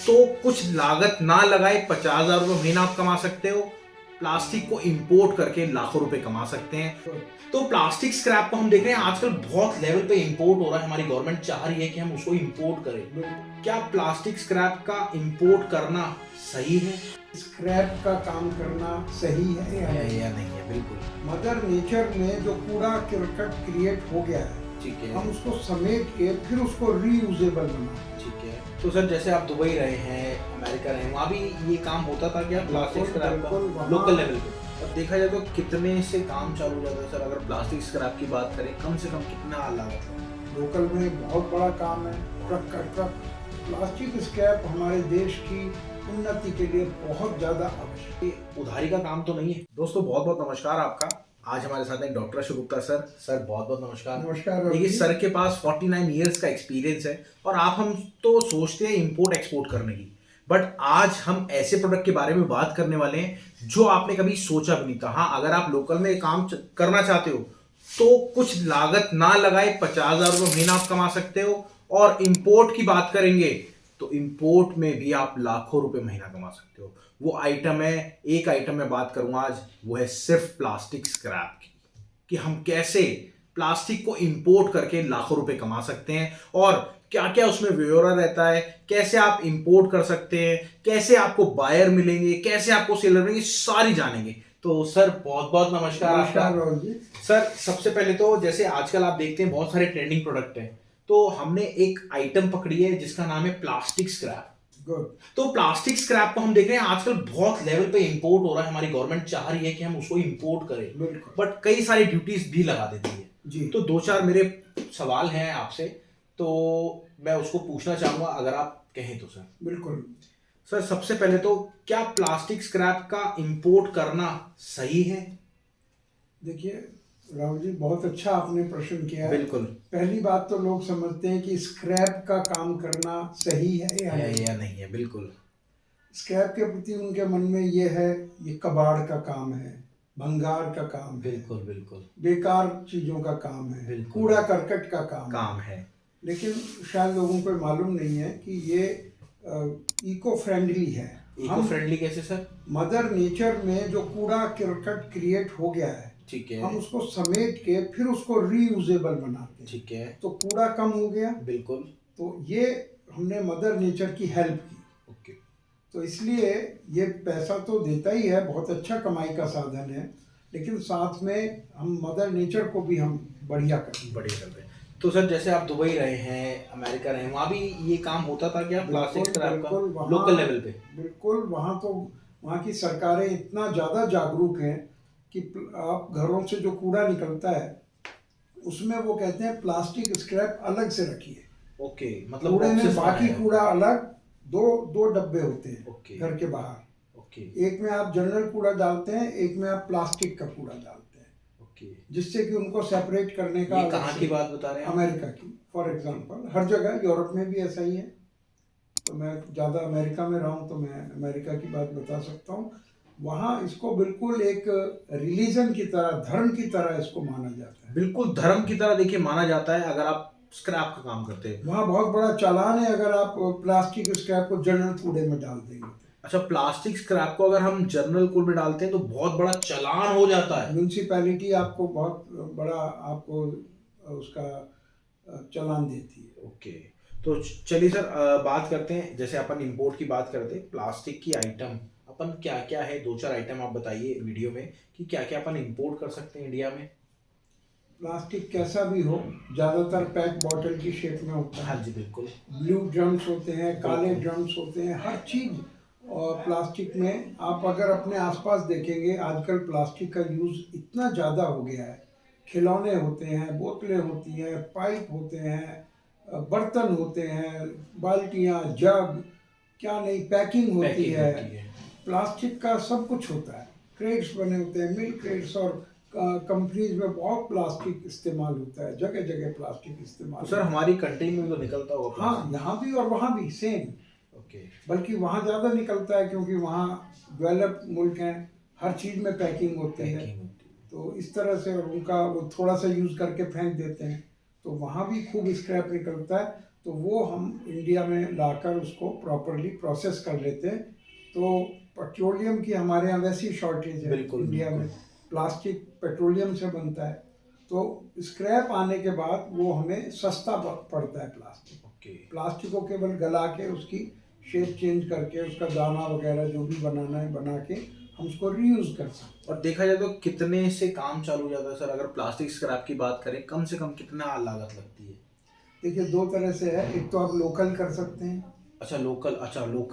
तो कुछ लागत ना लगाए 50,000 रुपये महीना आप कमा सकते हो। प्लास्टिक को इंपोर्ट करके लाखों रुपए कमा सकते हैं। तो प्लास्टिक स्क्रैप को हम देख रहे हैं आजकल बहुत लेवल पे इंपोर्ट हो रहा है। हमारी गवर्नमेंट चाह रही है कि हम उसको इंपोर्ट करें। क्या प्लास्टिक स्क्रैप का इंपोर्ट करना सही है? स्क्रैप का काम करना सही है या नहीं है? बिल्कुल। मदर नेचर में जो कूड़ा करकट क्रिएट हो गया है, ठीक है, हम उसको समेट के फिर उसको रीयूजेबल बनाते। ठीक है। तो सर जैसे आप दुबई रहे हैं, अमेरिका रहे हैं, वहाँ भी ये काम होता था क्या प्लास्टिक स्क्रैप का लोकल लेवल पे? अब देखा जाए तो कितने से काम चालू हो जाता है सर? अगर प्लास्टिक स्क्रैप की बात करें, कम से कम कितना लागत है? लोकल में बहुत बड़ा काम है। ट्रक का ट्रक प्लास्टिक स्क्रैप हमारे देश की उन्नति के लिए बहुत ज्यादा आवश्यक है। ये उधारी का काम तो नहीं है। दोस्तों बहुत बहुत नमस्कार आपका। आज हमारे साथ हैं doctor Ashok Gupta sir. Sir बहुत बहुत नमस्कार। नमस्कार। देखिए सर के पास 49 इयर्स का एक्सपीरियंस है और हम तो सोचते हैं इंपोर्ट एक्सपोर्ट करने की, बट आज हम ऐसे प्रोडक्ट के बारे में बात करने वाले हैं जो आपने कभी सोचा भी नहीं था। हाँ, अगर आप लोकल में काम करना चाहते हो तो कुछ लागत ना लगाए 50,000 रुपये महीना आप कमा सकते हो। और इंपोर्ट की बात करेंगे तो इंपोर्ट में भी आप लाखों रुपए महीना कमा सकते हो। वो आइटम है, एक आइटम में बात करूंगा आज, वो है सिर्फ प्लास्टिक स्क्रैप की, कि हम कैसे प्लास्टिक को इंपोर्ट करके लाखों रुपए कमा सकते हैं और क्या क्या उसमें ब्यौरा रहता है, कैसे आप इंपोर्ट कर सकते हैं, कैसे आपको बायर मिलेंगे, कैसे आपको सेलर मिलेंगे, सारी जानेंगे। तो सर बहुत बहुत नमस्कार आपका। राहुल जी। सर सबसे पहले तो जैसे आजकल आप देखते हैं बहुत सारे ट्रेंडिंग प्रोडक्ट हैं, तो हमने एक आइटम पकड़ी है जिसका नाम है प्लास्टिक स्क्रैप। तो प्लास्टिक स्क्रैप को हम देख रहे हैं आजकल बहुत लेवल पे इंपोर्ट हो रहा है। हमारी गवर्नमेंट चाह रही है कि हम उसको इंपोर्ट करें, बट कई सारी ड्यूटीज भी लगा देती है जी। तो दो चार मेरे सवाल हैं आपसे, तो मैं उसको पूछना चाहूंगा अगर आप कहें तो। सर बिल्कुल। सर सबसे पहले तो क्या प्लास्टिक स्क्रैप का इंपोर्ट करना सही है? देखिए राहुल जी, बहुत अच्छा आपने प्रश्न किया है। बिल्कुल। पहली बात तो लोग समझते हैं कि स्क्रैप का काम करना सही है या नहीं है? बिल्कुल। स्क्रैप के प्रति उनके मन में ये है, ये कबाड़ का काम है, भंगार का काम है, बिल्कुल बिल्कुल, बेकार चीजों का काम है, बिल्कुल। कूड़ा करकट का काम है। लेकिन शायद लोगों को मालूम नहीं है कि ये इको फ्रेंडली है। इको फ्रेंडली कैसे सर? मदर नेचर में जो कूड़ा करकट क्रिएट हो गया है, ठीक है, हम उसको समेट के फिर उसको रीयूजेबल बनाते हैं। ठीक है, तो कूड़ा कम हो गया। बिल्कुल। तो ये हमने मदर नेचर की हेल्प की। ओके। तो इसलिए ये पैसा तो देता ही है, बहुत अच्छा कमाई का साधन है, लेकिन साथ में हम मदर नेचर को भी हम बढ़िया कर रहे हैं। तो सर जैसे आप दुबई रहे हैं, अमेरिका रहे हैं, वहाँ भी ये काम होता था क्या प्लास्टिक स्क्रैप का लोकल लेवल पे? बिल्कुल। वहाँ तो वहाँ की सरकारें इतना ज़्यादा जागरूक हैं कि आप घरों से जो कूड़ा निकलता है उसमें वो कहते हैं प्लास्टिक स्क्रैप अलग से रखिए। ओके, मतलब कूड़े में बाकी कूड़ा अलग, दो दो डब्बे होते हैं घर के बाहर। एक में आप जनरल कूड़ा डालते हैं, एक में आप प्लास्टिक का कूड़ा डालते हैं, जिससे कि उनको सेपरेट करने का। ये कहाँ की बात बता रहे हैं? अमेरिका की फॉर एग्जांपल। हर जगह, यूरोप में भी ऐसा ही है। तो मैं ज़्यादा अमेरिका में रहा हूँ तो मैं अमेरिका की बात बता सकता हूँ। वहाँ इसको बिल्कुल एक रिलीजन की तरह, धर्म की तरह इसको माना जाता है। बिल्कुल धर्म की तरह देखिए माना जाता है अगर आप स्क्रैप का काम करते हैं। वहाँ बहुत बड़ा चालान है अगर आप प्लास्टिक स्क्रैप को जनरल कूड़े में डाल देंगे। अच्छा, प्लास्टिक स्क्रैप को अगर हम जनरल कूड़े में डालते हैं तो बहुत बड़ा चालान हो जाता है। म्यूनसिपैलिटी आपको बहुत बड़ा आपको उसका चालान देती है। ओके, तो चलिए सर बात करते हैं, जैसे अपन इंपोर्ट की बात करते हैं, प्लास्टिक की आइटम अपन क्या क्या है, दो चार आइटम आप बताइए वीडियो में कि क्या क्या अपन इंपोर्ट कर सकते हैं इंडिया में। प्लास्टिक कैसा भी हो, ज़्यादातर पैक बॉटल की शेप में होता है। हाँ जी बिल्कुल। ब्लू ड्रम्स होते हैं, काले ड्रम्स होते हैं, हर चीज़। और प्लास्टिक में आप अगर अपने आसपास देखेंगे, आजकल प्लास्टिक का यूज़ इतना ज़्यादा हो गया है। खिलौने होते हैं, बोतलें होती हैं, पाइप होते हैं, बर्तन होते हैं, बाल्टियाँ, जग, क्या नहीं पैकिंग होती है। प्लास्टिक का सब कुछ होता है। क्रेट्स बने होते हैं, मिल्क क्रेट्स, और कंपनीज में बहुत प्लास्टिक इस्तेमाल होता है, जगह जगह प्लास्टिक इस्तेमाल। तो सर हमारी कंट्री में तो निकलता होगा? हाँ, यहाँ भी और वहाँ भी सेम। ओके। बल्कि वहाँ ज़्यादा निकलता है क्योंकि वहाँ डेवलप मुल्क हैं, हर चीज़ में पैकिंग होती है। तो इस तरह से उनका वो थोड़ा सा यूज़ करके फेंक देते हैं, तो वहाँ भी खूब स्क्रैप निकलता है। तो वो हम इंडिया में लाकर उसको प्रॉपरली प्रोसेस कर लेते हैं। तो पेट्रोलियम की हमारे यहाँ वैसी शॉर्टेज है बिल्कुल, इंडिया में, बिल्कुल। प्लास्टिक पेट्रोलियम से बनता है, तो स्क्रैप आने के बाद वो हमें सस्ता पड़ता है प्लास्टिक। ओके। प्लास्टिक को केवल गला के उसकी शेप चेंज करके उसका दाना वगैरह जो भी बनाना है बना के हम उसको रीयूज कर सकते और देखा जाए तो कितने से काम चालू हो जाता है सर? अगर प्लास्टिक स्क्रैप की बात करें, कम से कम कितना लागत लगती है? हैं। देखिए दो तरह से है, एक तो आप लोकल कर सकते हैं, अच्छा लोकल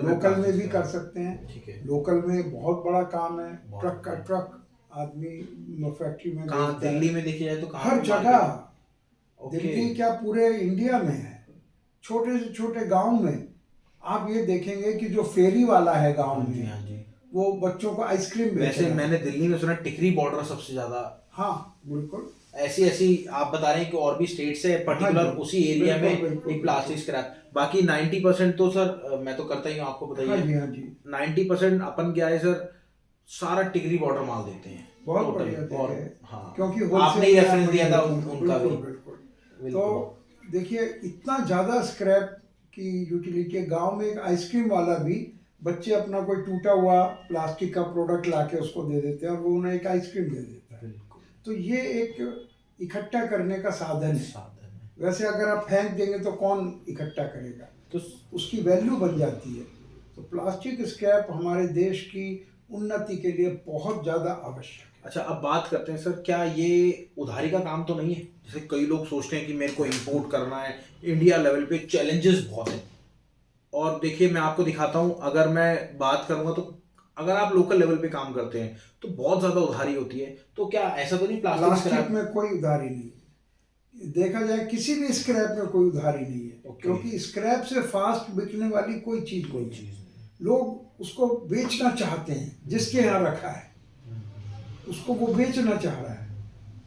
लोकल में भी कर सकते हैं। ठीक है। लोकल में बहुत बड़ा काम है, बहुत ट्रक का बड़ा। ट्रक आदमी फैक्ट्री में कहाँ भेजता है। दिल्ली में देखी जाए तो कहाँ हर पे जगह, मार्केट? ओके। दिल्ली क्या पूरे इंडिया में है। छोटे से छोटे गांव में आप ये देखेंगे कि जो फेरी वाला है गांव हाँ जी, में, हाँ जी। वो बच्चों को आइसक्रीम बेच वैसे रहा है। मैंने दिल्ली में सुना टिकरी बॉर्डर सबसे ज्यादा। हाँ बिल्कुल। ऐसी ऐसी आप बता रहे हैं कि और भी स्टेट्स है पर्टिकुलर हाँ जी, उसी एरिया में बिल्कुल, बिल्कुल, एक प्लास्टिक स्क्रैप। बाकी 90% तो सर मैं तो करता ही हूँ, आपको हाँ बताइए। जी, हाँ जी। 90% अपन क्या है सर, सारा टिकरी बॉर्डर माल देते हैं बहुत टोटल। बढ़िया देते और हैं, हाँ, क्योंकि आपने ही wholesale रेफरेंस में दिया था बिल्कुल, उनका भी। बिल्कुल। बिल्कुल। तो देखिए इतना ज़्यादा स्क्रैप की यूटिलिटी है। गांव में एक आइसक्रीम वाला भी, बच्चे अपना कोई टूटा हुआ प्लास्टिक का प्रोडक्ट लाके उसको दे देते हैं और वो उन्हें एक आइसक्रीम दे देता है। बिल्कुल तो ये एक इकट्ठा करने का साधन है। साधन है। वैसे अगर आप फेंक देंगे तो कौन इकट्ठा करेगा, तो उसकी वैल्यू बन जाती है। तो प्लास्टिक स्क्रैप हमारे देश की उन्नति के लिए बहुत ज़्यादा आवश्यक है। अच्छा अब बात करते हैं सर, क्या ये उधारी का काम तो नहीं है? जैसे कई लोग सोचते हैं कि मेरे को इंपोर्ट करना है, इंडिया लेवल पे चैलेंजेस बहुत हैं। और देखिए मैं आपको दिखाता हूँ, अगर मैं बात करूंगा तो अगर आप लोकल लेवल पे काम करते हैं तो बहुत ज्यादा उधारी होती है। तो क्या ऐसा तो नहीं प्लास्टिक प्लास्टिक स्क्रैप? में कोई उधारी नहीं है। देखा जाए किसी भी स्क्रैप में कोई उधारी नहीं है, Okay. क्योंकि स्क्रैप से फास्ट बिकने वाली कोई चीज कोई नहीं है। चीज नहीं। लोग उसको बेचना चाहते हैं, जिसके यहाँ रखा है उसको वो बेचना चाह रहा है,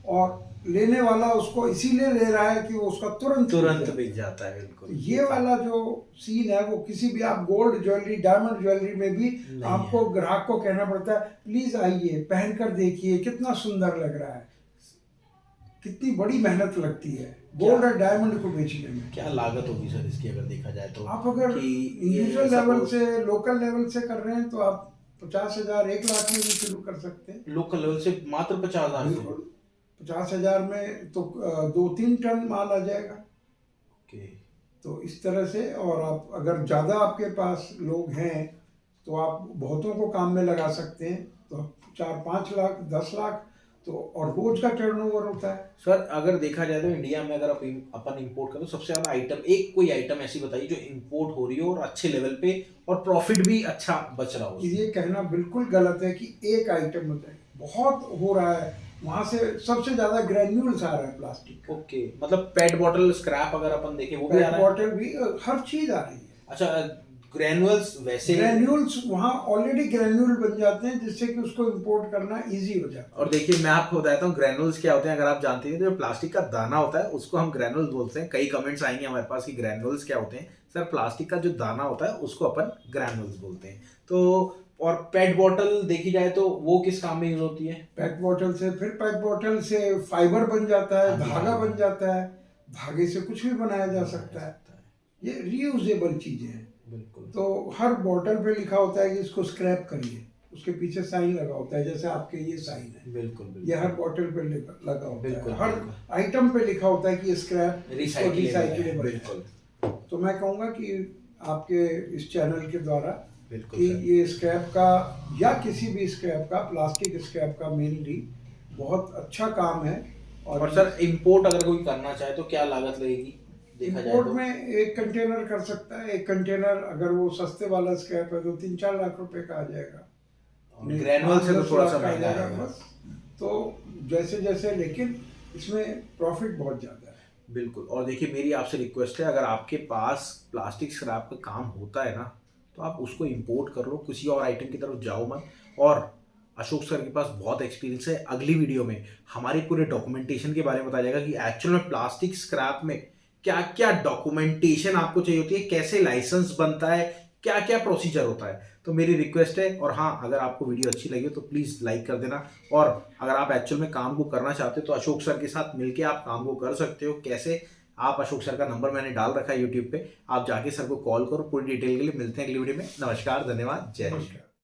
और लेने वाला उसको इसीलिए ले रहा है कि वो उसका तुरंत बिक जाता है। बिल्कुल। तो ये वाला जो सीन है वो किसी भी, आप गोल्ड ज्वेलरी डायमंड ज्वेलरी में भी नहीं आपको है। ग्राहक को कहना पड़ता है प्लीज आइए पहनकर देखिए कितना सुंदर लग रहा है। कितनी बड़ी मेहनत लगती है गोल्ड और डायमंड को बेचने में। क्या लागत होगी सर इसकी अगर देखा जाए तो? आप अगर कि इंडिविजुअल ये लेवल suppose से, लोकल लेवल से कर रहे हैं तो आप 50,000 1 लाख में भी शुरू कर सकते हैं। लोकल लेवल से मात्र 50,000 से? बिल्कुल, 50,000 में तो 2-3 टन माल आ जाएगा। ओके। तो इस तरह से, और आप अगर ज़्यादा आपके पास लोग हैं तो आप बहुतों को काम में लगा सकते हैं, तो 4-5 लाख 10 लाख तो, और रोज का टर्नओवर होता है। सर अगर देखा जाए तो इंडिया में अगर अपन इंपोर्ट करें तो सबसे ज्यादा आइटम, एक कोई आइटम ऐसी बताइए जो इंपोर्ट हो रही हो और अच्छे लेवल पे और प्रॉफिट भी अच्छा बच रहा हो उसमें। ये कहना बिल्कुल गलत है कि एक आइटम होता है, बहुत हो रहा है। वहां से सबसे ज्यादा ग्रेन्यूल्स आ रहा है प्लास्टिक का। ओके, मतलब पेट बॉटल स्क्रैप अगर अपन देखें वो भी आ रहा है? बॉटल भी, हर चीज आ रही है। अच्छा ग्रेनुअल्स वैसे? ग्रेन्यूल्स वहाँ ऑलरेडी ग्रेन्यूल बन जाते हैं, जिससे कि उसको इंपोर्ट करना इजी हो जाता है। और देखिए मैं आपको बताता हूँ ग्रेनुल्स क्या होते हैं, अगर आप जानते हैं तो जो प्लास्टिक का दाना होता है उसको हम ग्रेनुल्स बोलते हैं। कई कमेंट्स आएंगे हमारे पास कि ग्रेनुल्स क्या होते हैं। सर प्लास्टिक का जो दाना होता है उसको अपन ग्रेनुल्स बोलते हैं। तो और पेट बॉटल देखी जाए तो वो किस काम में यूज होती है? पेट बॉटल से, फिर पेट बॉटल से फाइबर बन जाता है, धागा बन जाता है, धागे से कुछ भी बनाया जा सकता है। ये रीयूजेबल चीजें हैं। बिल्कुल। तो हर बॉटल पे लिखा होता है कि इसको स्क्रैप करिए, उसके पीछे साइन लगा होता है, जैसे आपके ये साइन है। बिल्कुल ये हर बॉटल पे लगा होता बिल्कुल, है। हर बिल्कुल। आइटम पे लिखा होता है कि ये स्क्रैप रिसाइकिलेबल। है। बिल्कुल तो मैं कहूँगा कि आपके इस चैनल के द्वारा बिल्कुल कि सर। ये स्क्रैप का या किसी भी स्क्रैप का, प्लास्टिक स्क्रैप का मेनली बहुत अच्छा काम है। और सर इंपोर्ट अगर कोई करना चाहे तो क्या लागत लगेगी देखा जाए इंपोर्ट तो? में एक कंटेनर कर सकता है। एक कंटेनर अगर वो सस्ते वाला स्क्रैप है तो 3-4 लाख रुपए का आ जाएगा। ग्रेनुअल से तो 5-10 थोड़ा लाख सा का आ महंगा जाएगा है। बस। तो जैसे जैसे, लेकिन इसमें प्रॉफिट बहुत ज़्यादा है। बिल्कुल। और देखिए मेरी आपसे रिक्वेस्ट है, अगर आपके पास प्लास्टिक स्क्रैप का काम होता है ना तो आप उसको इंपोर्ट कर लो, किसी और आइटम की तरफ जाओ मत। और अशोक सर के पास बहुत एक्सपीरियंस है। अगली वीडियो में हमारे पूरे डॉक्यूमेंटेशन के बारे में बताया जाएगा कि एक्चुअल में प्लास्टिक स्क्रैप में क्या क्या डॉक्यूमेंटेशन आपको चाहिए होती है, कैसे लाइसेंस बनता है, क्या क्या प्रोसीजर होता है। तो मेरी रिक्वेस्ट है, और हाँ अगर आपको वीडियो अच्छी लगी हो तो प्लीज़ लाइक कर देना। और अगर आप एक्चुअल में काम को करना चाहते हो तो अशोक सर के साथ मिलके आप काम को कर सकते हो। कैसे? आप अशोक सर का नंबर मैंने डाल रखा है यूट्यूब पे, आप जाके सर को कॉल करो, पूरी डिटेल के लिए। मिलते हैं अगली वीडियो में। नमस्कार, धन्यवाद, जय हिंद। नमस्कार।